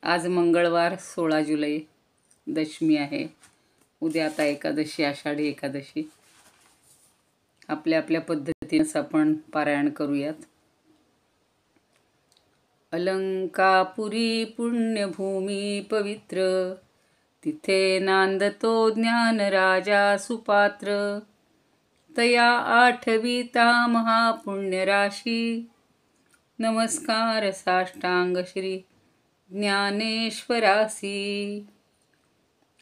आज मंगळवार 16 जुलै दशमी आहे. उद्या आता एकादशी, आषाढी एकादशी. आपल्या आपल्या पद्धतीनेच आपण पारायण करूयात. अलंकापुरी पुण्यभूमी पवित्र, तिथे नांदतो ज्ञान राजा सुपात्र. तया आठविता महापुण्यराशी, नमस्कार साष्टांग श्री ज्ञानेश्वरासी.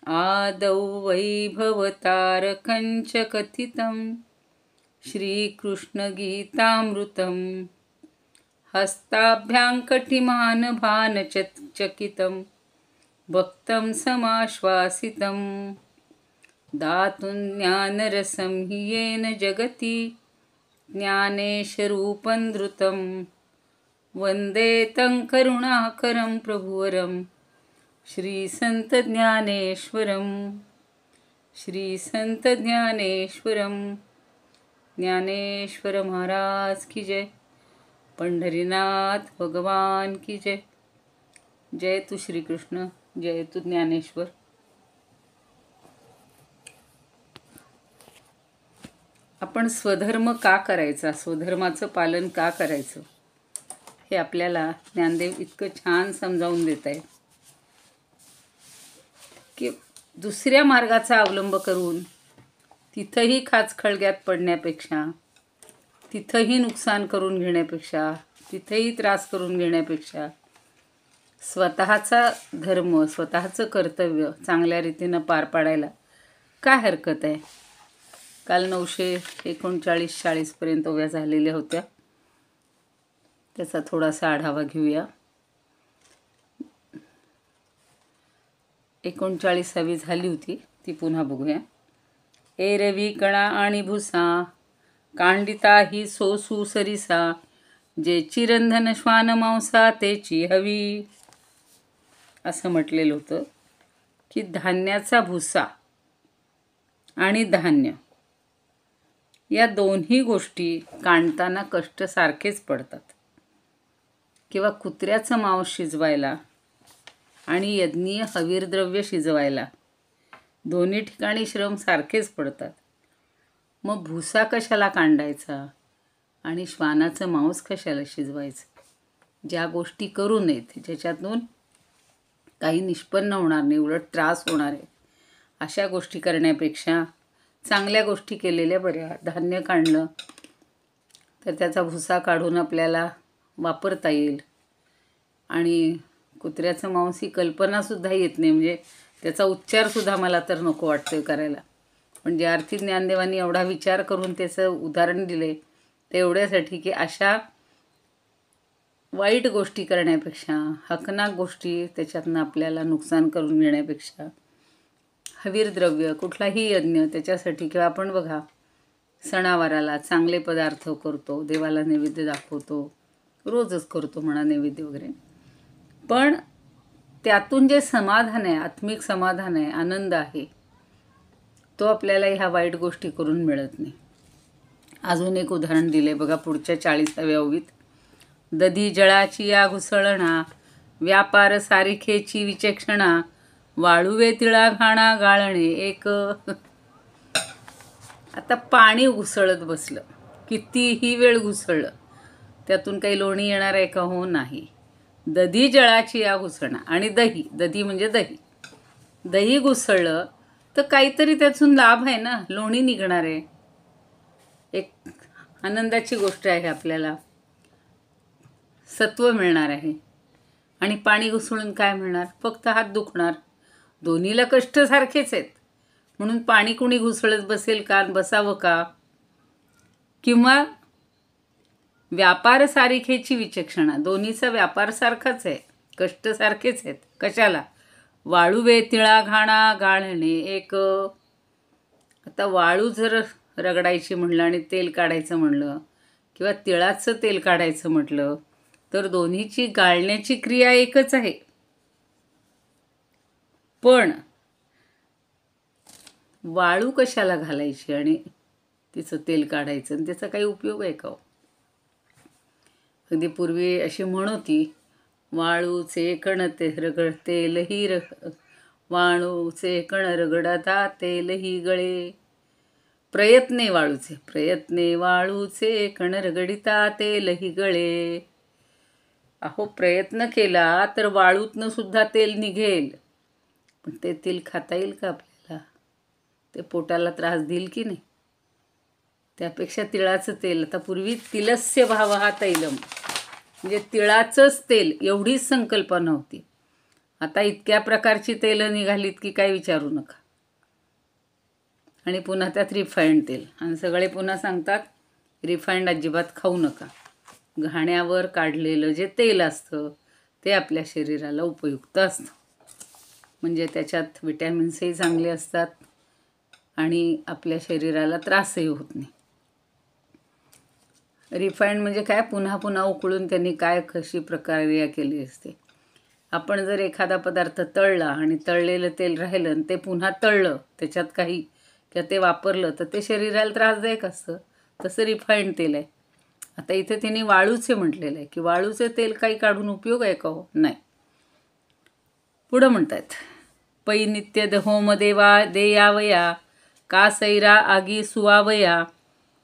आदौ वैभवतारकंच कथितं, श्रीकृष्णगीतामृतं. हस्ताभ्यां कटिमान भानचकितं, भक्तं समाश्वासितं. दातुं ज्ञानरसं हि येन जगति, ज्ञानेशरूपं धृतं. वन्दे तं करुणाकरं प्रभुवरं, श्रीसंत ज्ञानेश्वरं. श्रीसंत ज्ञानेश्वरं. ज्ञानेश्वर महाराज की जय. पंढरीनाथ भगवान की जय. जय तू श्रीकृष्ण, जय तू ज्ञानेश्वर. आपण स्वधर्म का करायचा, स्वधर्माचं पालन का करायचं, हे आपल्याला ज्ञानदेव इतकं छान समजावून देत आहे की दुसऱ्या मार्गाचा अवलंब करून तिथंही खाचखळग्यात पडण्यापेक्षा, तिथंही नुकसान करून घेण्यापेक्षा, तिथंही त्रास करून घेण्यापेक्षा स्वतःचा धर्म, स्वतःचं कर्तव्य चांगल्या रीतीनं पार पाडायला काय हरकत आहे. काल 939-40पर्यंत ओव्या झालेल्या होत्या. त्याचा थोडासा आढावा घेऊया. 39वी झाली होती, ती पुन्हा बघूया. एरवी कणा आणि भुसा, कांडिता ही सोसू सरिसा. जे चिरंधन श्वान मांसा तेची हवी. असं म्हटलेलं होतं की धान्याचा भुसा आणि धान्य या दोन्ही गोष्टी कांडताना कष्ट सारखेच पडतात. किंवा कुत्र्याचं मांस शिजवायला आणि यज्ञीय हवीरद्रव्य शिजवायला दोन्ही ठिकाणी श्रम सारखेच पडतात. मग भुसा कशाला कांडायचा आणि श्वानाचं मांस कशाला शिजवायचं. ज्या गोष्टी करू नयेत, ज्याच्यातून काही निष्पन्न होणार नाही, उलट त्रास होणार आहे, अशा गोष्टी करण्यापेक्षा चांगल्या गोष्टी केलेल्या बऱ्या. धान्य काढलं तर त्याचा भुसा काढून आपल्याला वापरता येईल. आणि कुत्र्याचं मांस ही कल्पनासुद्धा येत नाही, म्हणजे त्याचा उच्चारसुद्धा मला तर नको वाटतं करायला. पण ज्या अर्थी ज्ञानदेवांनी एवढा विचार करून त्याचं उदाहरण दिले, ते एवढ्यासाठी की अशा वाईट गोष्टी करण्यापेक्षा, हकनाक गोष्टी त्याच्यातनं आपल्याला नुकसान करून घेण्यापेक्षा हवीर द्रव्य, कुठलाही यज्ञ त्याच्यासाठी, किंवा आपण बघा सणावाराला चांगले पदार्थ करतो, देवाला नैवेद्य दाखवतो, रोजच करतो म्हणा नैवेद्य वगैरे, पण त्यातून जे समाधान आहे, आत्मिक समाधान आहे, आनंद आहे, तो आपल्याला ह्या वाईट गोष्टी करून मिळत नाही. अजून एक उदाहरण दिले बघा पुढच्या 40व्या ओवीत. दधी जळाची या घुसळणा, व्यापार सारिखेची विचक्षणा. वाळुवे तिळा घाणा गाळणे एक. आता पाणी घुसळत बसलं, कितीही वेळ घुसळलं, त्यातून काही लोणी येणार आहे का? हो, नाही. दधी जळाची या घुसळणा. आणि दही, दधी म्हणजे दही, दही घुसळलं तर काहीतरी त्यातून लाभ आहे ना, लोणी निघणार आहे. एक आनंदाची गोष्ट आहे, आपल्याला सत्व मिळणार आहे. आणि पाणी घुसळून काय मिळणार? फक्त हात दुखणार. दोन्हीला कष्ट सारखेच आहेत, म्हणून पाणी कुणी घुसळत बसेल का, बसावं का? किंवा व्यापार सारिखेची विचक्षणा, दोन्हीचा व्यापार सारखाच आहे, कष्ट सारखेच आहेत. कशाला? वाळुवे तिळा घाणा गाळणे एक. आता वाळू जर रगडायची म्हणलं आणि तेल काढायचं म्हणलं, किंवा तिळाचं तेल काढायचं म्हटलं, तर दोन्हीची गाळण्याची क्रिया एकच आहे. पण वाळू कशाला घालायची आणि तिचं तेल काढायचं, आणि त्याचा काही उपयोग आहे का? अगदी पूर्वी अशी म्हण होती, वाळूचे कण ते तेलही वाळूचे कण रगडता तेलही गळे. प्रयत्ने वाळूचे कण रगडिता तेलही गळे. अहो, प्रयत्न केला तर वाळूतनं सुद्धा तेल निघेल, पण ते तेल खाता येईल का आपल्याला? ते पोटाला त्रास देईल की नाही? त्यापेक्षा तिळाचं तेल. आता पूर्वी तिलस्य भावः तैलम, म्हणजे तिळाचंच तेल एवढीच संकल्पना होती. आता इतक्या प्रकारची तेलं निघालीत की काय विचारू नका. आणि पुन्हा त्यात रिफाईंड तेल, आणि सगळे पुन्हा सांगतात रिफाईंड अजिबात खाऊ नका. घाण्यावर काढलेलं जे तेल असतं ते आपल्या शरीराला उपयुक्त असतं. म्हणजे त्याच्यात विटॅमिन्सही चांगले असतात आणि आपल्या शरीराला त्रासही होत नाही. रिफाईंड म्हणजे काय? पुन्हा पुन्हा उकळून त्यांनी काय कशी प्रक्रिया केली असते. आपण जर एखादा पदार्थ तळला आणि तळलेलं तेल राहिलं आणि ते पुन्हा तळलं, त्याच्यात काही किंवा ते वापरलं, तर ते शरीराला त्रासदायक असतं. तसं रिफाईंड तेल आहे. आता इथे त्यांनी वाळूचे म्हटलेलं आहे की वाळूचे तेल काही काढून उपयोग आहे का हो? नाही. पुढं म्हणतात, पै नित्य दहोम देयावया, का सैरा आगी सुवावया,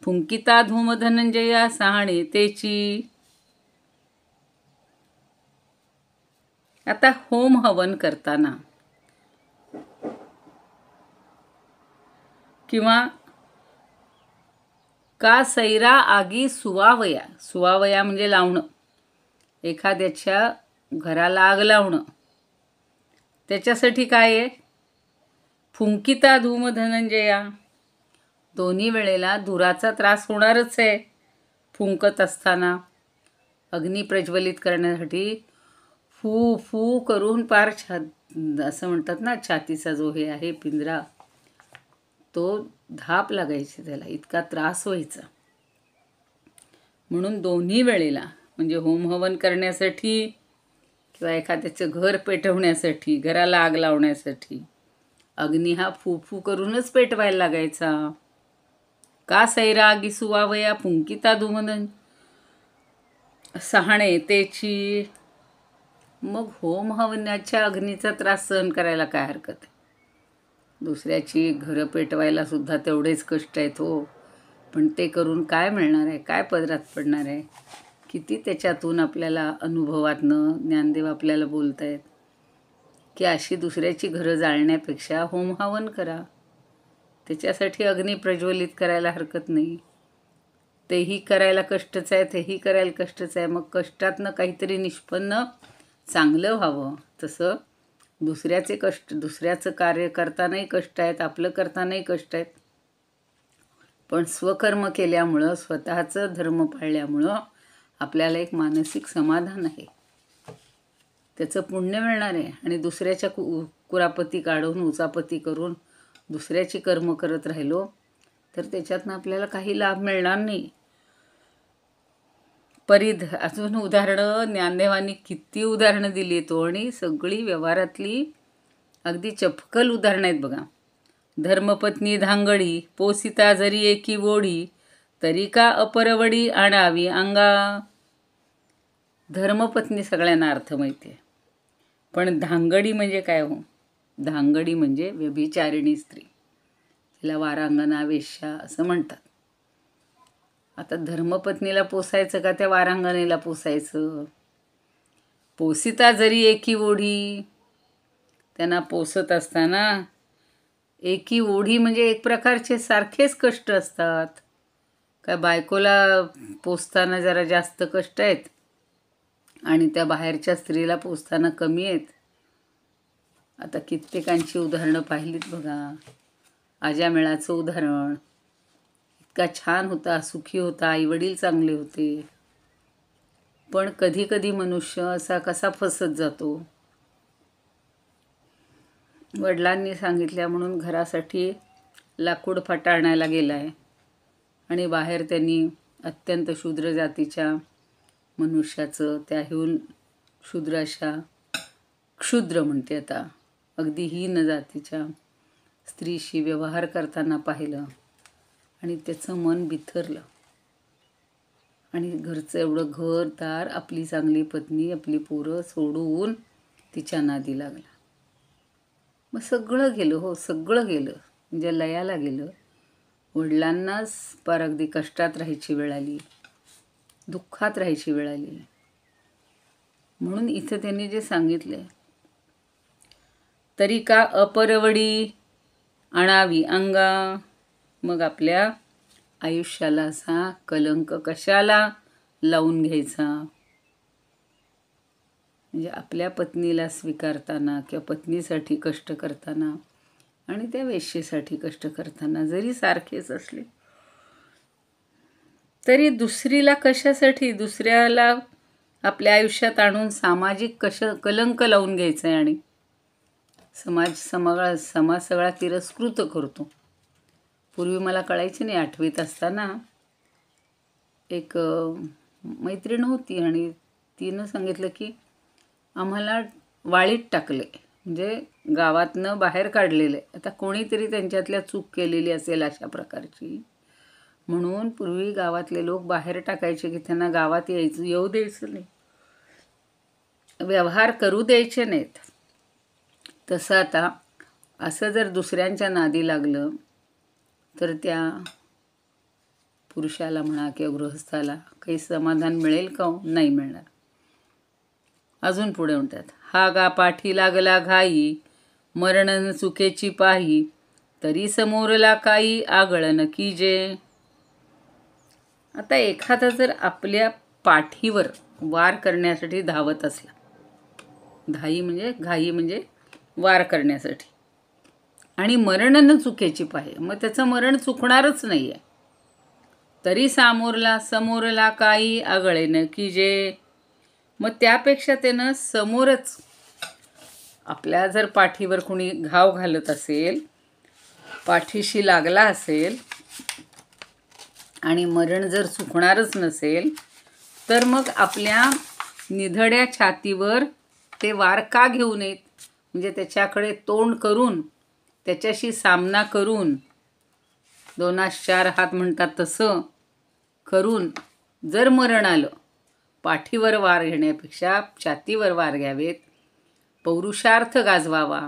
फुंकिता धूम धनंजया सहाणे तेची. आता होम हवन करताना किंवा का सैरा आगी सुवावया, सुवावया म्हणजे लावणं, एखाद्याच्या घराला आग लावणं. त्याच्यासाठी काय आहे? फुंकिता धूम धनंजया, दोन्ही वेळेला धुराचा त्रास होणारच आहे. फुंकत असताना अग्नी प्रज्वलित करण्यासाठी फू फू करून पार असं म्हणतात ना, छातीचा जो हे आहे पिंजरा, तो धाप लागायची, त्याला इतका त्रास व्हायचा. म्हणून दोन्ही वेळेला, म्हणजे होमहवन करण्यासाठी किंवा एखाद्याचं घर पेटवण्यासाठी, घराला आग लावण्यासाठी अग्नी हा फू फू करूनच पेटवायला लागायचा. का सैरा आगी सुवावया, फुंकिता धूमधन सहाणे तेची. मग होम हवनाच्या अग्नीचा त्रास सहन करायला काय हरकत आहे? दुसऱ्याची घरं पेटवायला सुद्धा तेवढेच कष्ट आहेत हो. पण ते करून काय मिळणार आहे? काय पदरात पडणार आहे? किती त्याच्यातून आपल्याला अनुभवातनं ज्ञानदेव आपल्याला बोलत आहेत की अशी दुसऱ्याची घरं जाळण्यापेक्षा होम हवन करा. त्याच्यासाठी अग्नी प्रज्वलित करायला हरकत नाही. तेही करायला कष्टच आहे, तेही करायला कष्टच आहे. मग कष्टातनं काहीतरी निष्पन्न चांगलं व्हावं. तसं दुसऱ्याचे कष्ट, दुसऱ्याचं कार्य करतानाही कष्ट आहेत, आपलं करतानाही कष्ट आहेत. पण स्वकर्म केल्यामुळं, स्वतःचं धर्म पाळल्यामुळं आपल्याला एक मानसिक समाधान आहे, त्याचं पुण्य मिळणार आहे. आणि दुसऱ्याच्या कुरापती काढून, उचापती करून दुसऱ्याची कर्म करत राहिलो तर त्याच्यातनं आपल्याला काही लाभ मिळणार नाही. अजून उदाहरणं ज्ञानदेवांनी किती उदाहरणं दिली तो, आणि सगळी व्यवहारातली अगदी चपकल उदाहरणं आहेत बघा. धर्मपत्नी धांगडी, पोसिता जरी एकी वोढी, तरी का अपरवडी आणावी अंगा. धर्मपत्नी सगळ्यांना अर्थ माहिती आहे, पण धांगडी म्हणजे काय हो? धांगडी म्हणजे व्यभिचारिणी स्त्री, तिला वारांगना, वेश्या असं म्हणतात. आता धर्मपत्नीला पोसायचं का त्या वारांगणेला पोसायचं? पोसिता जरी एकी ओढी, त्यांना पोसत असताना एकी ओढी म्हणजे एक प्रकारचे सारखेच कष्ट असतात. काय बायकोला पोसताना जरा जास्त कष्ट आहेत आणि त्या बाहेरच्या स्त्रीला पोसताना कमी आहेत. आता कित्येकांची उदाहरणं पाहिलीत बघा. आजामेळाचं उदाहरण, इतका छान होता, सुखी होता, आईवडील चांगले होते, पण कधी कधी मनुष्य असा कसा फसत जातो. वडिलांनी सांगितल्या म्हणून घरासाठी लाकूड फाटा आणायला गेलाय आणि बाहेर त्यांनी अत्यंत शूद्र जातीच्या मनुष्याचं, त्याहून शूद्र अशा, क्षुद्र म्हणते आता, अगदी हीन जातीच्या स्त्रीशी व्यवहार करताना पाहिलं आणि त्याचं मन बिथरलं आणि घरचं एवढं घरदार, आपली चांगली पत्नी, आपली पोरं सोडून तिच्या नादी लागला. मग सगळं गेलं, हो सगळं गेलं, म्हणजे लयाला गेलं. वडिलांनाच पार अगदी कष्टात राहायची वेळ आली, दुःखात राहायची वेळ आली. म्हणून इथं त्यांनी जे सांगितलंय, तरी का अपरवडी आणावी अंगा, मग आपल्या आयुष्याला असा कलंक कशाला लावून घ्यायचा. म्हणजे आपल्या पत्नीला स्वीकारताना किंवा पत्नीसाठी कष्ट करताना आणि त्या वेश्येसाठी कष्ट करताना जरी सारखेच असले तरी दुसरीला कशासाठी, दुसऱ्याला आपल्या आयुष्यात आणून सामाजिक कलंक लावून घ्यायचं आहे आणि समाज सगळा तिरस्कृत करतो. पूर्वी मला कळायची नाही, 8वीत असताना एक मैत्रीण होती आणि तिनं सांगितलं की आम्हाला वाळीत टाकले, म्हणजे गावातनं बाहेर काढलेले. आता कोणीतरी त्यांच्यातल्या चूक केलेली असेल अशा प्रकारची, म्हणून पूर्वी गावातले लोक बाहेर टाकायचे की त्यांना गावात येऊ द्यायचं नाही, व्यवहार करू द्यायचे नाहीत. तसं आता असं जर दुसऱ्यांच्या नादी लागलं तर त्या पुरुषाला म्हणा किंवा गृहस्थाला काही समाधान मिळेल का? नाही मिळणार. अजून पुढे म्हणतात, हा गा पाठी लागला घाई, मरण चुकेची पाही, तरी समोरला काही आगळन कीजे. आता एखादा जर आपल्या पाठीवर वार करण्यासाठी धावत असला, घाई म्हणजे वार करण्यासाठी, आणि मरण न चुकेची पाही, मग त्याचं मरण चुकणारच नाही आहे. तरी समोरला काही आगळेन कीजे, मग त्यापेक्षा त्यानं समोरच आपल्या जर पाठीवर कोणी घाव घालत असेल, पाठीशी लागला असेल आणि मरण जर चुकणारच नसेल, तर मग आपल्या निधड्या छातीवर ते वार का घेऊ नयेत? म्हणजे त्याच्याकडे तोंड करून, त्याच्याशी सामना करून, 2-4 हात म्हणतात तसं करून जर मरण आलं, पाठीवर वार घेण्यापेक्षा छातीवर वार घ्यावेत, पौरुषार्थ गाजवावा,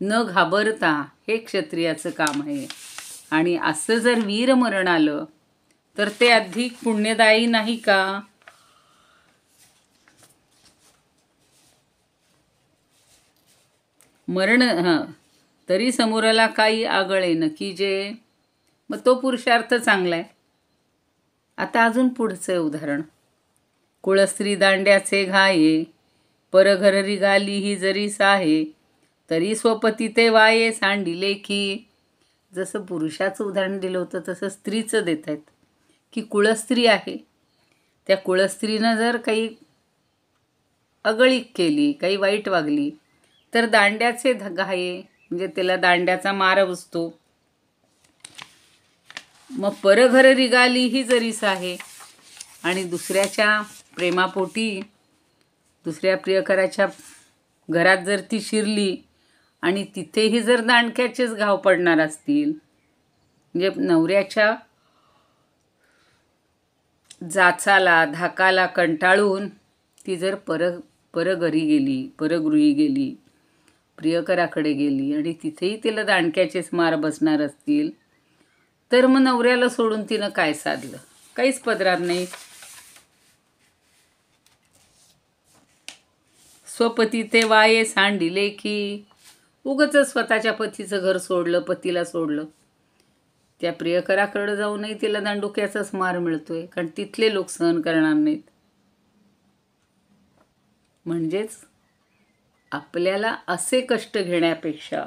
न घाबरता, हे क्षत्रियाचं काम आहे. आणि असं जर वीर मरण आलं तर ते अधिक पुण्यदायी नाही का? तरी समोरला काही आगळेन कीजे, मग तो पुरुषार्थ चांगला आहे. आता अजून पुढचं उदाहरण, कुळस्त्री दांड्याचे घाये, परघर रिगाली ही जरी साहे, तरी स्वपती ते वाये सांडिले की. जसं पुरुषाचं उदाहरण दिलं होतं तसं स्त्रीचं देत आहेत की कुळस्त्री आहे, त्या कुळस्त्रीनं जर काही अगळीक केली, काही वाईट वागली, तर दांड्याचे घाये, म्हणजे त्याला दांड्याचा मार बसतो. मग परघर रिगाली ही जरीस आहे, आणि दुसऱ्याच्या प्रेमापोटी दुसऱ्या प्रियकराच्या घरात जर ती शिरली आणि तिथेही जर दांडक्याचेच घाव पडणार असतील, म्हणजे नवऱ्याच्या जाचाला धाकाला कंटाळून ती जर परगृही गेली, प्रियकराकडे गेली आणि तिथेही तिला दांडक्याचेच मार बसणार असतील, तर मग नवऱ्याला सोडून तिनं काय साधलं? काहीच पदरात नाही. स्वपती ते वाये सांडिले की, उगच स्वतःच्या पतीचं घर सोडलं, पतीला सोडलं, त्या प्रियकराकडे जाऊनही तिला दांडुक्याचाच मार मिळतोय, कारण तिथले लोक सहन करणार नाहीत. म्हणजेच आपल्याला असे कष्ट घेण्यापेक्षा,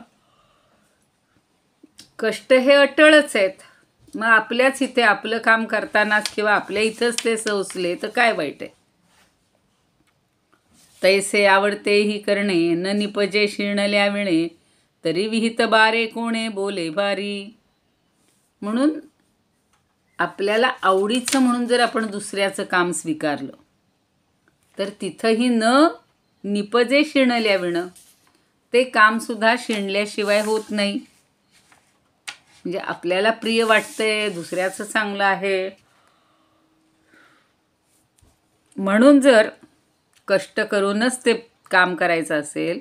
कष्ट हे अटळच आहेत, मग आपल्याच इथे आपलं काम करतानाच किंवा आपल्या इथंच ते सोसले तर काय वाईट आहे. तैसे आवडतेही करणे, न निपजे शिणल्या विणे, तरी विहित बारे कोणे बोले भारी. म्हणून आपल्याला आवडीचं म्हणून जर आपण दुसऱ्याचं काम स्वीकारलं तर तिथंही न निपजे शिणल्या विणं, ते कामसुद्धा शिणल्याशिवाय होत नाही. म्हणजे आपल्याला प्रिय वाटतंय, दुसऱ्याचं चांगलं आहे, म्हणून जर कष्ट करूनच ते काम करायचं असेल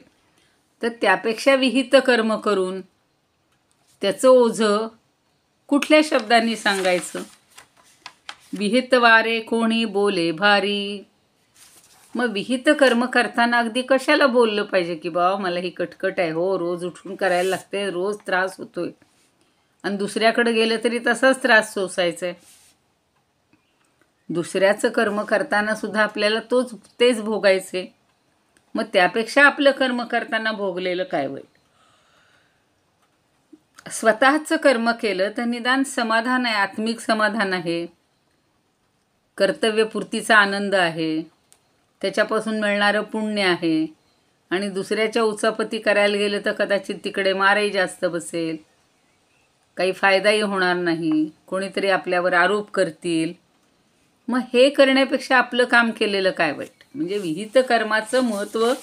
तर त्यापेक्षा विहित कर्म करून त्याचं ओझं कुठल्या शब्दांनी सांगायचं. विहित वारे कोणी बोले भारी. मग विहित कर्म करताना अगदी कशाला बोललं पाहिजे की बाबा मला ही कटकट आहे, हो रोज उठून करायला लागते, रोज त्रास होतोय, आणि दुसऱ्याकडे गेलं तरी तसाच त्रास सोसायचा आहे. दुसऱ्याचं कर्म करताना सुद्धा आपल्याला तेच भोगायचे. मग त्यापेक्षा आपलं कर्म करताना भोगलेलं काय वाईट. स्वतःचं कर्म केलं तर निदान समाधान आहे, आत्मिक समाधान आहे, कर्तव्यपूर्तीचा आनंद आहे, त्याच्यापासून मिळणारं पुण्य आहे. आणि दुसऱ्याच्या उचापती करायला गेलं तर कदाचित तिकडे मारही जास्त बसेल, काही फायदाही होणार नाही, कोणीतरी आपल्यावर आरोप करतील. मग हे करण्यापेक्षा आपलं काम केलेलं काय वाईट. म्हणजे विहित कर्माचं महत्त्व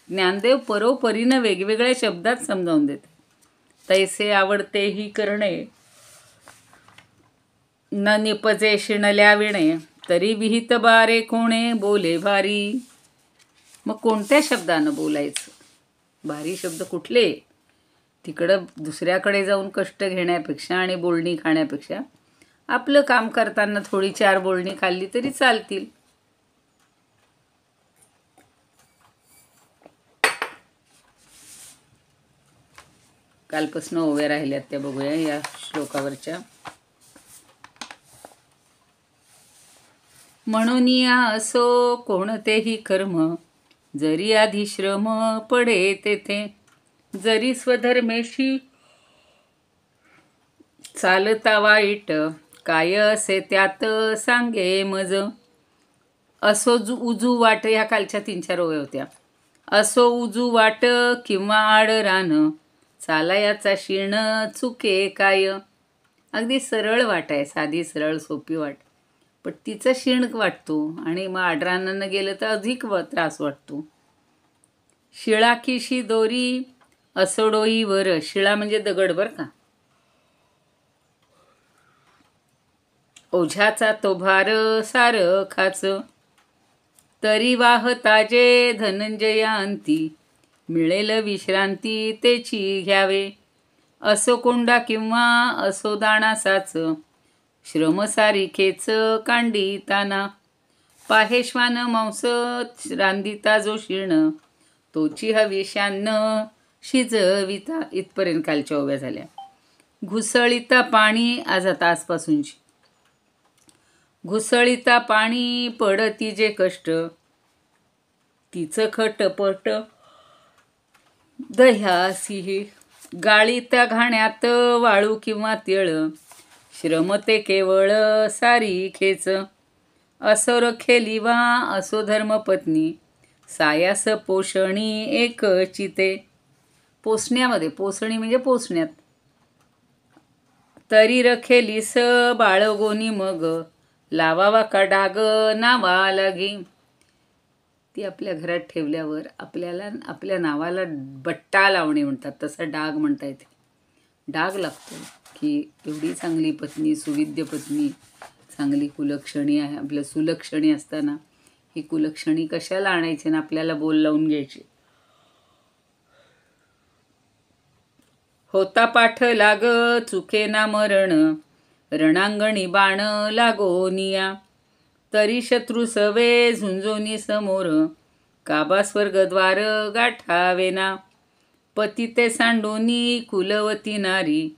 ज्ञानदेव परोपरीनं वेगवेगळ्या शब्दात समजावून देते. तैसे आवडते ही करणे, न निपजे शिणल्या विणे, तरी विहित बारे कोणे बोले भारी. मग कोणत्या शब्दानं बोलायचं. भारी शब्द कुठले. तिकडं दुसऱ्याकडे जाऊन कष्ट घेण्यापेक्षा आणि बोलणी खाण्यापेक्षा आपलं काम करताना थोडी चार बोलणी खाल्ली तरी चालतील. कालपासून ओव्या राहिल्यात त्या बघूया या श्लोकावरच्या. म्हणून या असो कोणतेही कर्म, जरी आधी श्रम पडे तेथे, जरी स्वधर्मेशी चालता वाईट, काय असे त्यात सांगे मज. असो उजू वाट, ह्या कालच्या 3-4 ओव्या होत्या. असो उजू वाट किंवा आड रान, चालायाचा शीण चुके काय. अगदी सरळ वाट आहे, साधी सरळ सोपी वाट, पण तिचा शीण वाटतो आणि मग आडरानानं गेलं तर अधिक त्रास वाटतो. शिळाकीशी दोरी असो डोईवर, शिळा म्हणजे दगड बरं का. ओझ्याचा तो भार सार खाच, तरी वाहताजे धनंजया अंती, मिळेल विश्रांती तेची घ्यावे. असो कोंडा किंवा असो दाणा साच, श्रम सारिखेच कांडिताना, पाहे श्वान मांस रांदिता जो शीण, तोची हविष्यान्न शिजविता. इथपर्यंत कालच्या ओव्या झाल्या. घुसळीता पाणी, आज आता आजपासूनची. घुसळीता पाणी पडती जे कष्ट, तिचं खटपट दह्यासी. गाळीता घाण्यात वाळू किंवा तेळ, श्रम ते केवळ सारिखेच. असो रखेली वा असो धर्मपत्नी, सायास पोषणी एक चिते. पोसण्यामध्ये, पोसणी म्हणजे पोसण्यात. तरी रखेलीस बाळगोनी मग, लावावा का डाग नावा लागी. ती आपल्या घरात ठेवल्यावर आपल्याला आपल्या नावाला बट्टा लावणे म्हणतात, तसा डाग म्हणता येते. डाग लागतो की एवढी चांगली पत्नी, सुविद्य पत्नी, चांगली कुलक्षणी आहे. आपल्या सुलक्षणी असताना ही कुलक्षणी कशाला आणायची ना आपल्याला बोल लावून घ्यायची. होता पाठ लाग चुके ना मरण, रणांगणी बाण लागोनिया, तरी शत्रू सवे झुंजोनी समोर, काबा स्वर्गद्वार गाठावेना. पती ते सांडोनी कुलवती नारी,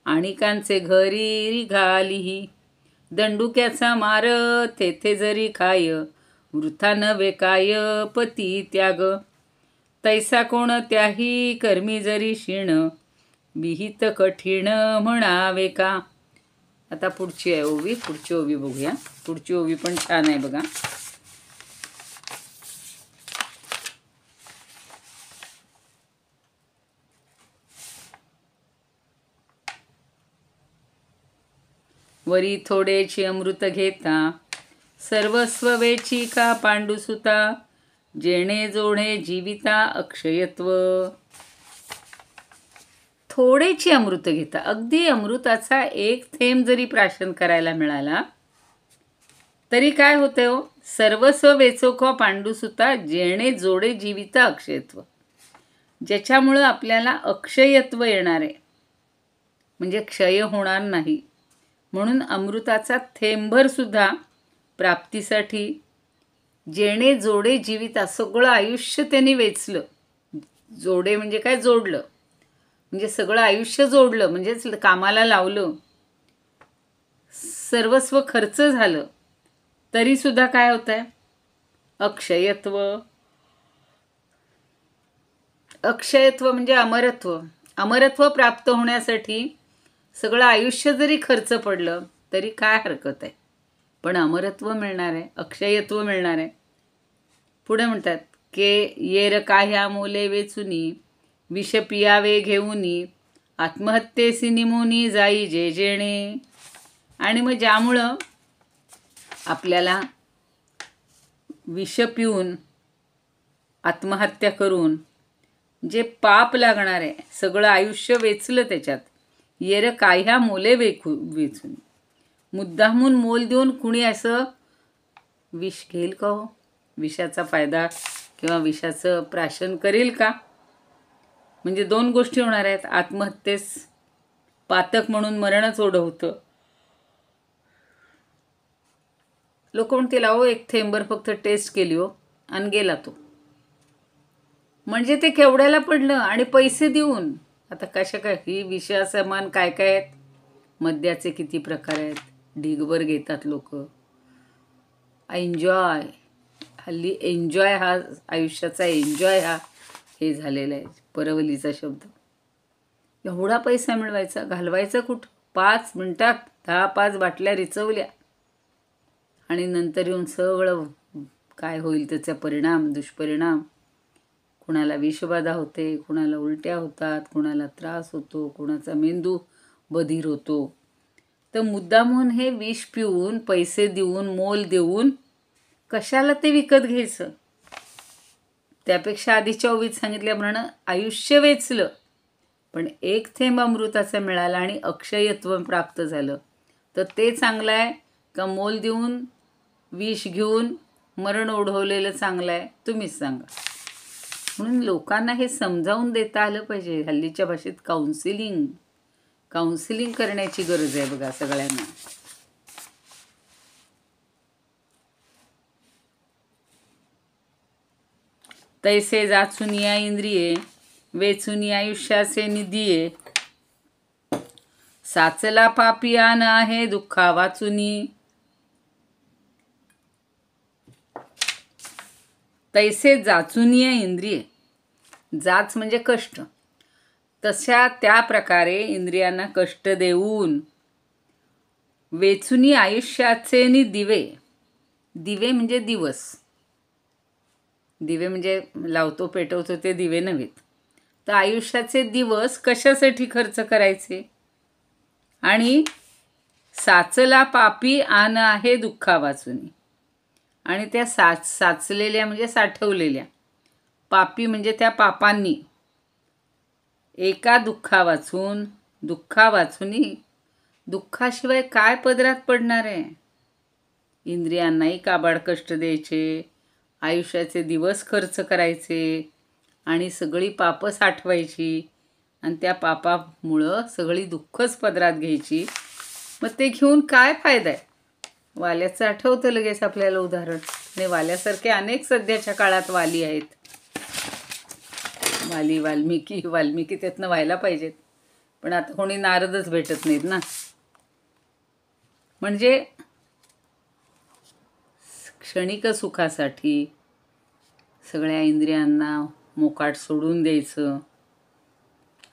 आणिकांचे घरी रिघालीही, दंडुक्याचा मार तेथे जरी खाय, वृथा नवे काय पती त्याग. तैसा कोणत्याही कर्मी जरी शीण, विहित कठीण म्हणावे का. आता पुढची आहे ओवी, पुढची ओवी बघूया. पुढची ओवी पण छान आहे बघा. वरी थोडेची अमृत घेता, सर्वस्व वेची का पांडुसुता, जेणे जोडे जीविता अक्षयत्व. थोडेची अमृत घेता, अगदी अमृताचा एक थेंब जरी प्राशन करायला मिळाला तरी काय होते हो, सर्वस्व वेचोखा पांडुसुता जेणे जोडे जीविता अक्षयत्व. ज्याच्यामुळं आपल्याला अक्षयत्व येणार आहे, म्हणजे क्षय होणार नाही. म्हणून अमृताचा थेंभर सुद्धा प्राप्तीसाठी जेणे जोडे जीविता, सगळं आयुष्य त्यांनी वेचलं. जोडे म्हणजे काय? जोडलं, म्हणजे सगळं आयुष्य जोडलं, म्हणजेच कामाला लावलं, सर्वस्व खर्च झालं, तरी सुद्धा काय होत आहे? अक्षयत्व. अक्षयत्व म्हणजे अमरत्व. अमरत्व प्राप्त होण्यासाठी सगळं आयुष्य जरी खर्च पडलं तरी काय हरकत आहे, पण अमरत्व मिळणार आहे, अक्षयत्व मिळणार आहे. पुढे म्हणतात के येर काह्या मोले वेचुनी, विष पियावे घेऊनी, आत्महत्येसी निमोनी जाई जे जेणे. आणि मग ज्यामुळं आपल्याला विष पिऊन आत्महत्या करून जे पाप लागणार आहे, सगळं आयुष्य वेचलं त्याच्यात. येर काह्या मोले वेचून, मुद्दामून मोल देऊन कुणी असं विष घेईल का हो? विषाचा फायदा किंवा विषाचं प्राशन करेल का? म्हणजे दोन गोष्टी होणार आहेत. आत्महत्येस पातक म्हणून मरणच ओढवतं. लोक म्हणतील अहो एक थेंबर फक्त टेस्ट केली हो आणि गेला तो. म्हणजे ते केवढ्याला पडलं आणि पैसे देऊन. आता कशा काय ही विषयासमान काय काय आहेत? मद्याचे किती प्रकार आहेत, ढिगभर घेतात लोक. एन्जॉय, हल्ली एन्जॉय हा आयुष्याचा एन्जॉय हा हे झालेला आहे, परवलीचा शब्द. एवढा पैसा मिळवायचा, घालवायचा कुठं? 5 मिनिटात 10-5 बाटल्या रिचवल्या आणि नंतर येऊन सगळं काय होईल त्याचा परिणाम, दुष्परिणाम. कुणाला विषबाधा होते, कुणाला उलट्या होतात, कुणाला त्रास होतो, कुणाचा मेंदू बधीर होतो. तर मुद्दामून हे विष पिऊन, पैसे देऊन, मोल देऊन कशाला ते विकत घ्यायचं? त्यापेक्षा आधीच्या ओवीत सांगितल्याप्रमाणे आयुष्य वेचलं, पण एक थेंब अमृताचा मिळाला आणि अक्षयत्व प्राप्त झालं, तर ते चांगलं आहे का मोल देऊन विष घेऊन मरण ओढवलेलं चांगलं आहे? तुम्हीच सांगा. म्हणून लोकांना हे समजावून देता आलं पाहिजे. हल्लीच्या भाषेत काउन्सिलिंग करण्याची गरज आहे बघा सगळ्यांना. तैसे जाचुनिया इंद्रिये, वेचुनी आयुष्याचे निधिये, साचला पापिया न आहे दुःखा वाचुनी. तैसे जाचुनिया इंद्रिये, जाच म्हणजे कष्ट, तशा त्या प्रकारे इंद्रियांना कष्ट देऊन वेचुनी आयुष्याचे नि दिवे. दिवे म्हणजे दिवस, दिवे म्हणजे लावतो पेटवतो ते दिवे नव्हेत. तर आयुष्याचे दिवस कशासाठी खर्च करायचे? आणि साचला पापी आन आहे दुःखा वाचुनी. आणि त्या साचलेल्या म्हणजे साठवलेल्या, पापी म्हणजे त्या पापांनी, एका दुःखा वाचुनी, दुःखाशिवाय काय पदरात पडणार आहे? इंद्रियांनाही काबाड कष्ट द्यायचे, आयुष्याचे दिवस खर्च करायचे आणि सगळी पापं साठवायची आणि त्या पापामुळं सगळी दुःखच पदरात घ्यायची. मग ते घेऊन काय फायदा आहे? वाल्याचं आठवतं लगेच आपल्याला उदाहरण. आणि वाल्यासारखे अनेक सध्याच्या काळात वाली आहेत. वाल्मिकी त्यातनं व्हायला पाहिजेत, पण आता कोणी नारदच भेटत नाहीत ना. म्हणजे क्षणिक सुखासाठी सगळ्या इंद्रियांना मोकाट सोडून द्यायचं,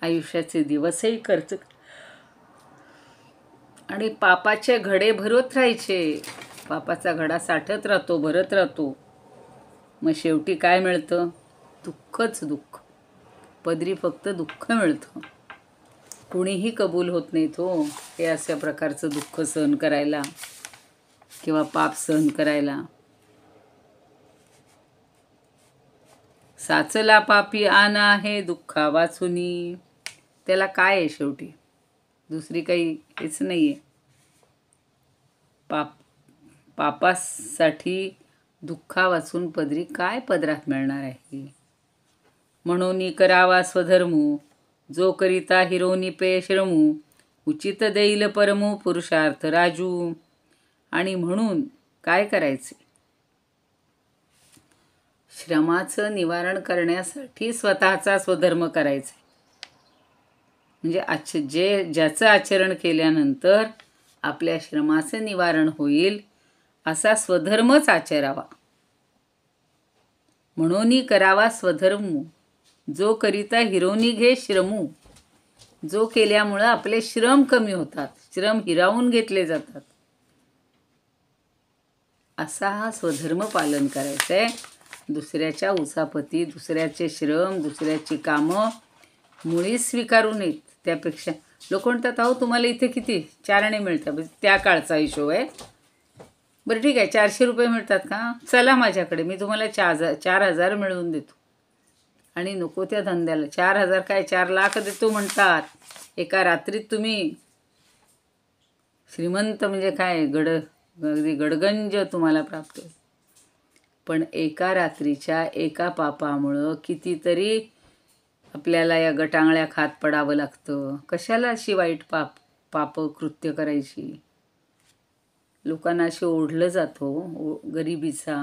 आयुष्याचे दिवसही खर्च आणि पापाचे घडे भरत राहायचे. पापाचा घडा साठत राहतो, भरत राहतो. मग शेवटी काय मिळतं? दुःखच दुःख. पदरी फक्त दुःख मिळतं. कुणीही कबूल होत नाही तो हे अशा प्रकारचं दुःख सहन करायला किंवा पाप सहन करायला. साचला पापी आन आहे दुःखा वाचुनी. त्याला काय आहे शेवटी? दुसरी काही हेच नाही आहे. पापासाठी दुःखा वाचून पदरी काय पदरात मिळणार आहे. म्हणून करावा स्वधर्मू, जो करिता हिरोनी पे श्रमू, उचित देईल परमू पुरुषार्थ राजू. आणि म्हणून काय करायचे, श्रमाचं निवारण करण्यासाठी स्वतःचा स्वधर्म करायचा. म्हणजे ज्याचं आचरण केल्यानंतर आपल्या श्रमाचं निवारण होईल असा स्वधर्मच आचरावा. म्हणून करावा स्वधर्मू, जो करिता हिरोनी घे श्रमू. जो केल्यामुळं आपले श्रम कमी होतात, श्रम हिरावून घेतले जातात. असा हा स्वधर्म पालन करायचं आहे. दुसऱ्याच्या उचापती, दुसऱ्याचे श्रम, दुसऱ्याची कामं मुळी स्वीकारू नयेत. त्यापेक्षा लोक म्हणतात, अहो तुम्हाला इथे किती 4 आणे मिळतात, त्या काळचा हिशोब आहे. बरं ठीक आहे, 400 रुपये मिळतात का, चला माझ्याकडे, मी तुम्हाला 4,000 मिळवून देतो. आणि नको त्या धंद्याला 4,000 काय 4 लाख देतो म्हणतात. एका रात्रीत तुम्ही श्रीमंत म्हणजे काय, अगदी गडगंज तुम्हाला प्राप्त होईल. पण एका रात्रीच्या एका पापामुळं कितीतरी आपल्याला या गटांगळ्या खात पडावं लागतं. कशाला अशी वाईट पाप कृत्य करायची. लोकांना असे ओढलं जातो, गरिबीचा,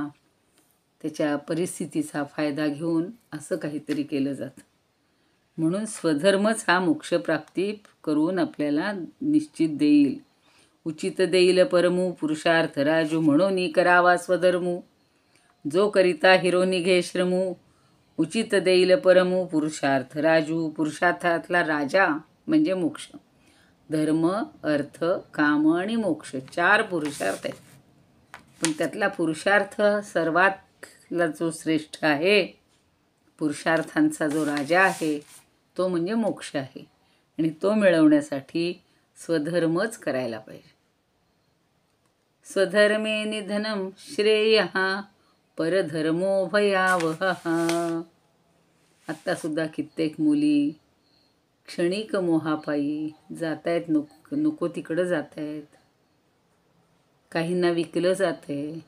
त्याच्या परिस्थितीचा फायदा घेऊन असं काहीतरी केलं जातं. म्हणून स्वधर्मच हा मोक्षप्राप्ती करून आपल्याला निश्चित देईल. उचित देईल परमू पुरुषार्थ राजू. म्हणून करावा स्वधर्मू, जो करिता हिरोनी घे श्रमू, उचित देईल परमू पुरुषार्थ राजू. पुरुषार्थातला राजा म्हणजे मोक्ष. धर्म, अर्थ, काम आणि मोक्ष 4 पुरुषार्थ आहेत. पण त्यातला पुरुषार्थ सर्वातला जो श्रेष्ठ आहे, पुरुषार्थांचा जो राजा आहे, तो म्हणजे मोक्ष आहे. आणि तो मिळवण्यासाठी स्वधर्मच करायला पाहिजे. स्वधर्मे निधनम श्रेयः परधर्मो भयावहः. आत्तासुद्धा कित्येक मुली क्षणिक मोहापायी जात आहेत, नको तिकडं जात आहेत. काहींना विकलं जात आहे,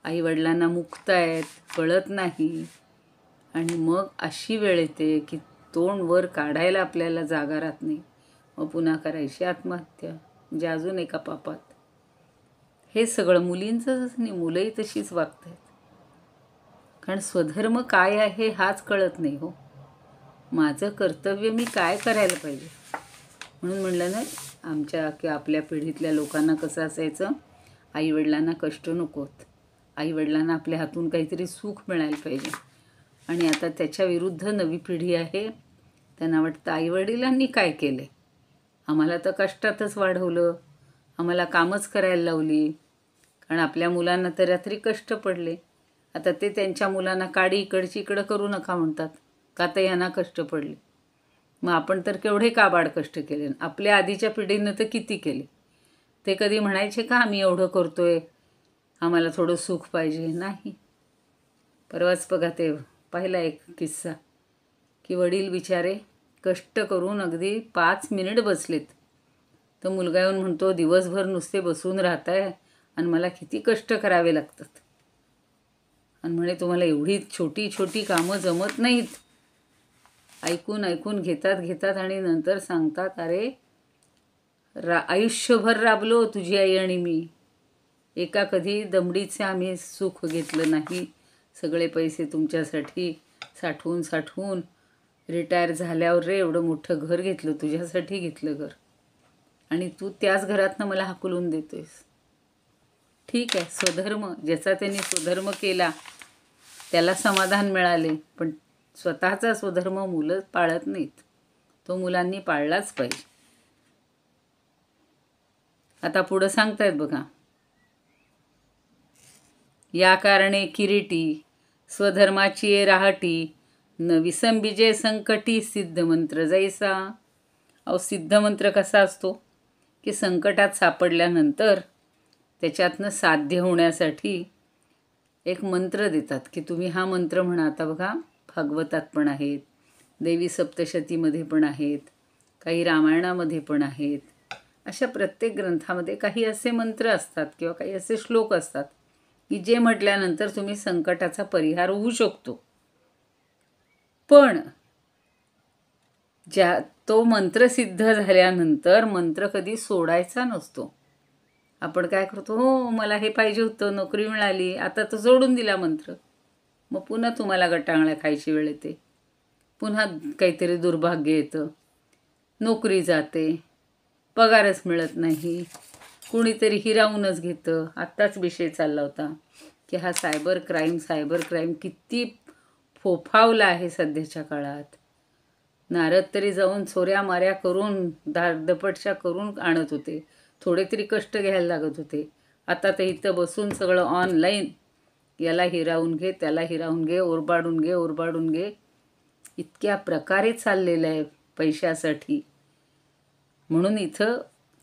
आईवडिलांना मुकतायत, कळत नाही. आणि मग अशी वेळ येते की तोंड वर काढायला आपल्याला जागा राहत नाही. मग पुन्हा करायची आत्महत्या, म्हणजे अजून एका पापात. हे सगळं मुलींचंच नाही, मुलंही तशीच वागत आहेत. कारण स्वधर्म काय आहे हाच कळत नाही हो. माझं कर्तव्य मी काय करायला पाहिजे. म्हणून म्हणलं ना, आमच्या किंवा आपल्या पिढीतल्या लोकांना कसं असायचं, आईवडिलांना कष्ट नकोत, आईवडिलांना आपल्या हातून काहीतरी सुख मिळायला पाहिजे. आणि आता त्याच्या विरुद्ध नवी पिढी आहे, त्यांना वाटतं आईवडिलांनी काय केले, आम्हाला तर कष्टातच वाढवलं, आम्हाला कामच करायला लावली. कारण आपल्या मुलांना तर रात्री कष्ट पडले, आता ते त्यांच्या मुलांना काडी इकडची इकडं करू नका म्हणतात, का तर यांना कष्ट पडले. मग आपण तर केवढे काबाड कष्ट केले, आपल्या आधीच्या पिढीनं तर किती केले. ते कधी म्हणायचे का आम्ही एवढं करतोय, आम्हाला थोडं सुख पाहिजे, नाही. परवाच बघा ते पाहिला एक किस्सा की वडील बिचारे कष्ट करून अगदी 5 मिनिट बसलेत, तर मुलगा येऊन म्हणतो, दिवसभर नुसते बसून राहताय आणि मला किती कष्ट करावे लागतात. आणि म्हणे तुम्हाला एवढी छोटी छोटी कामं जमत नाहीत. ऐकून घेतात आणि नंतर सांगतात, अरे आयुष्यभर राबलो तुझी आई आणि मी, एका कधी दमडीचे आम्ही सुख घेतलं नाही. सगळे पैसे तुमच्यासाठी साठवून रिटायर झाल्यावर रे एवढं मोठं घर घेतलं, तुझ्यासाठी घेतलं घर, आणि तू त्याच घरातनं मला हाकलून देतोयस. ठीक आहे, स्वधर्म, ज्याचा त्यांनी स्वधर्म केला त्याला समाधान मिळाले. पण स्वतःचा स्वधर्म मुलं पाळत नाहीत, तो मुलांनी पाळलाच पाहिजे. आता पुढं सांगतायत बघा, या कारणे किरीटी स्वधर्माची ये राहटी, न विसंबिजे संकटी सिद्ध मंत्र जैसा. अहो सिद्ध मंत्र कसा असतो की संकटात सापडल्यानंतर त्याच्यातनं साध्य होण्यासाठी एक मंत्र देतात की तुम्ही हा मंत्र म्हणा. आता बघा भागवतात पण आहेत, देवी सप्तशतीमध्ये पण आहेत, काही रामायणामध्ये पण आहेत. अशा प्रत्येक ग्रंथामध्ये काही असे मंत्र असतात किंवा काही असे श्लोक असतात की जे म्हटल्यानंतर तुम्ही संकटाचा परिहार होऊ शकतो. पण तो मंत्र सिद्ध झाल्यानंतर मंत्र कधी सोडायचा नसतो. आपण काय करतो, हो मला हे पाहिजे होतं, नोकरी मिळाली, आता तो सोडून दिला मंत्र. मग पुन्हा तुम्हाला गटांगळ्या खायची वेळ येते, पुन्हा काहीतरी दुर्भाग्य येतं, नोकरी जाते, पगारच मिळत नाही, कुणीतरी हिरावूनच घेतं. आत्ताच विषय चालला होता की हा सायबर क्राईम किती फोफावला आहे सध्याच्या काळात. नारद तरी जाऊन चोऱ्या माऱ्या करून धाडदपटशा करून आणत होते, थोडे तरी कष्ट घ्यायला लागत होते. आता तर इथं बसून सगळं ऑनलाईन, याला हिरावून घे, त्याला हिरावून घे, ओरबाडून घे, इतक्या प्रकारे चाललेलं आहे पैशासाठी. म्हणून इथं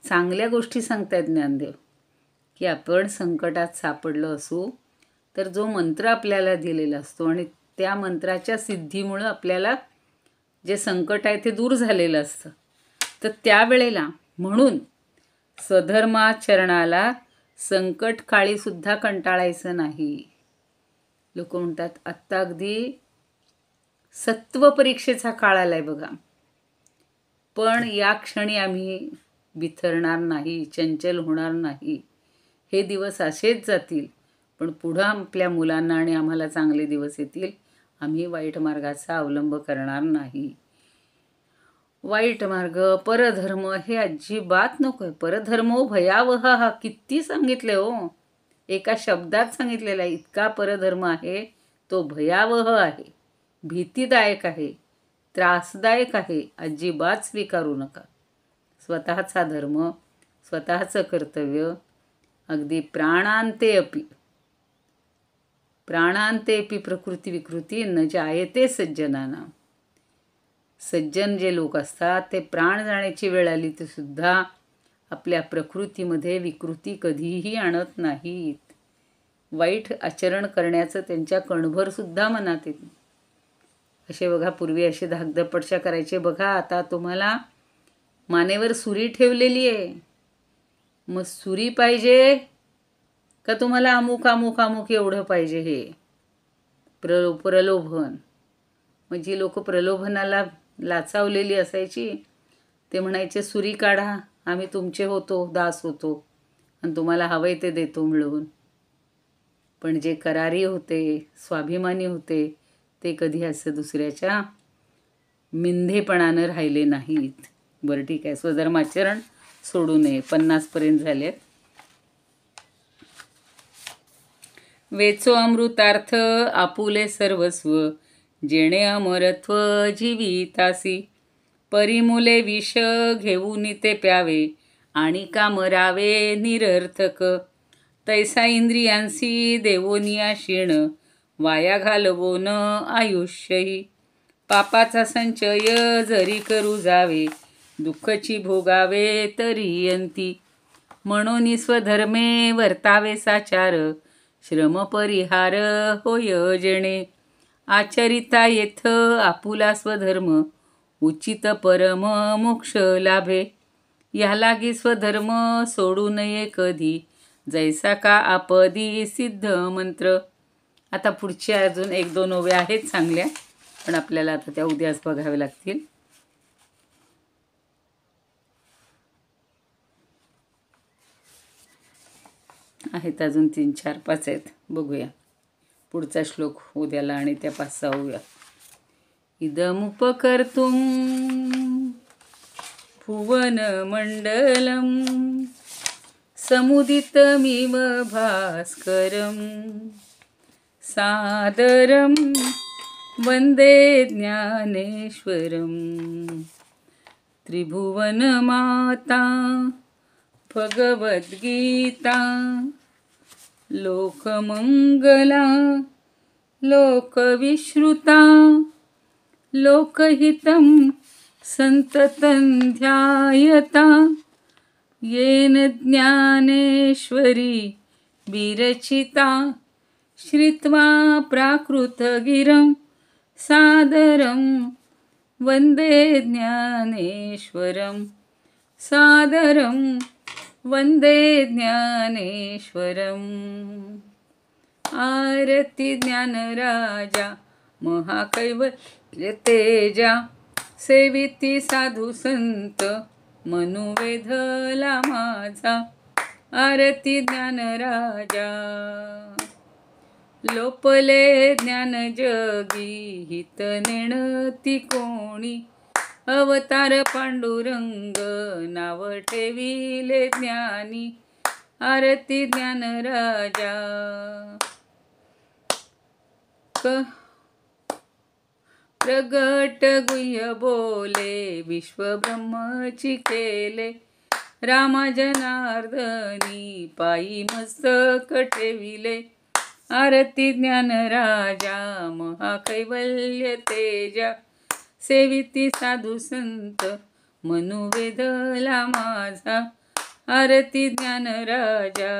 चांगल्या गोष्टी सांगतायत ज्ञानदेव, की आपण संकटात सापडलं असू तर जो मंत्र आपल्याला दिलेला असतो आणि त्या मंत्राच्या सिद्धीमुळं आपल्याला जे संकट आहे ते दूर झालेलं असतं. तर त्यावेळेला म्हणून स्वधर्माचरणाला संकटकाळीसुद्धा कंटाळायचं नाही. लोक म्हणतात आत्ता अगदी सत्व परीक्षेचा काळ आलाय बघा, पण या क्षणी आम्ही बिथरणार नाही, चंचल होणार नाही. हे दिवस असेच जातील, पण पुढं आपल्या मुलांना आणि आम्हाला चांगले दिवस येतील. आम्ही वाईट मार्गाचा अवलंब करणार नाही. वाईट मार्ग, परधर्म हे अजिबात नको आहे. परधर्मो भयावह हा किती सांगितले हो, एका शब्दात सांगितलेला आहे. इतका परधर्म आहे तो भयावह आहे, भीतीदायक आहे, त्रासदायक आहे. अजिबात स्वीकारू नका. स्वतःचा धर्म, स्वतःचं कर्तव्य अगदी प्राणांतेऽपि प्रकृती विकृती न जायते सज्जनानां. सज्जन जे लोक असतात ते प्राण जाण्याची वेळ आली तर सुद्धा आपल्या प्रकृतीमध्ये विकृती कधीही आणत नाहीत. वाईट आचरण करण्याचं त्यांच्या कणभर सुद्धा मनात येत नाही. असे बघा, पूर्वी असे धाकधपटशा करायचे बघा. आता तुम्हाला मानेवर सुरी ठेवलेली आहे, मग सुरी पाहिजे का तुम्हाला अमुक एवढं पाहिजे, हे प्रलोभन. मग जी लोक प्रलोभनाला लाचावलेली असायची ते म्हणायचे सुरी काढा, आम्ही तुमचे होतो, दास होतो आणि तुम्हाला हवंय ते देतो मिळवून. पण जे करारी होते, स्वाभिमानी होते, ते कधी असं दुसऱ्याच्या मिंधेपणानं राहिले नाहीत. बरं ठीक आहे, स्वधर्माचरण सोडू नये. 50पर्यंत झालेत. वेचो अमृतार्थ आपुले सर्वस्व, जेणे अमरत्व जीवितासी. परिमुले विष घेऊन ते प्यावे, आणि कामरावे निरर्थक. तैसा इंद्रियांसी देवोनिया क्षीण, वाया घालवोन आयुष्यही. पापाचा संचय जरी करू जावे, दुःखची भोगावे तरी अंती. म्हणून स्वधर्मे वर्तावे साचार, श्रम परिहार होय जेणे. आचरिता येथ आपुला स्वधर्म, उचित परम मोक्ष लाभे. या लागी स्वधर्म सोडू नये कधी, जैसा का आपदी सिद्ध मंत्र. आता पुढच्या अजून 1-2 ओव्या आहेत चांगल्या, पण आपल्याला आता त्या उद्याच बघाव्या लागतील. आहेत अजून 3, 4, 5 आहेत, बघूया पुढचा श्लोक उद्याला आणि त्या 5-6 ओव्या. इदमुपकर्तुं भुवन मंडलम, समुदितमिव भास्करम. सादरम वंदे ज्ञानेश्वरम. त्रिभुवन माता भगवद्गीता, लोकमंगला लोकविश्रुता. लोकहितं संततं ध्यायता, येन ज्ञानेश्वरी विरचिता. श्रुत्वा प्राकृतगिरं सादरं वंदे ज्ञानेश्वरं. सादरं वंदे ज्ञानेश्वरं. आरती ज्ञानराजा महाकैवल्य तेजा, सेविती साधू संत मनुवेधला माझा। आरती ज्ञानराजा लोपले ज्ञान जगी, हित नेणती कोणी, अवतार पांडुरंग नाव ठेविले ज्ञानी। आरती ज्ञानराजा प्रगट गुह्य बोले, विश्व ब्रह्मची केले, रामा जनार्दनी पायी मस्तक ठेविले। आरती ज्ञानराजा महाकैवल्य तेजा, सेविती साधू संत मनुवेधला माझा। आरती ज्ञानराजा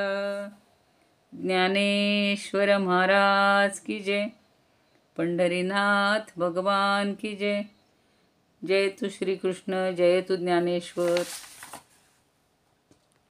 ज्ञानेश्वर महाराज की जय, पंढरीनाथ भगवान की जय। जय तू श्री कृष्ण, जय तू ज्ञानेश्वर।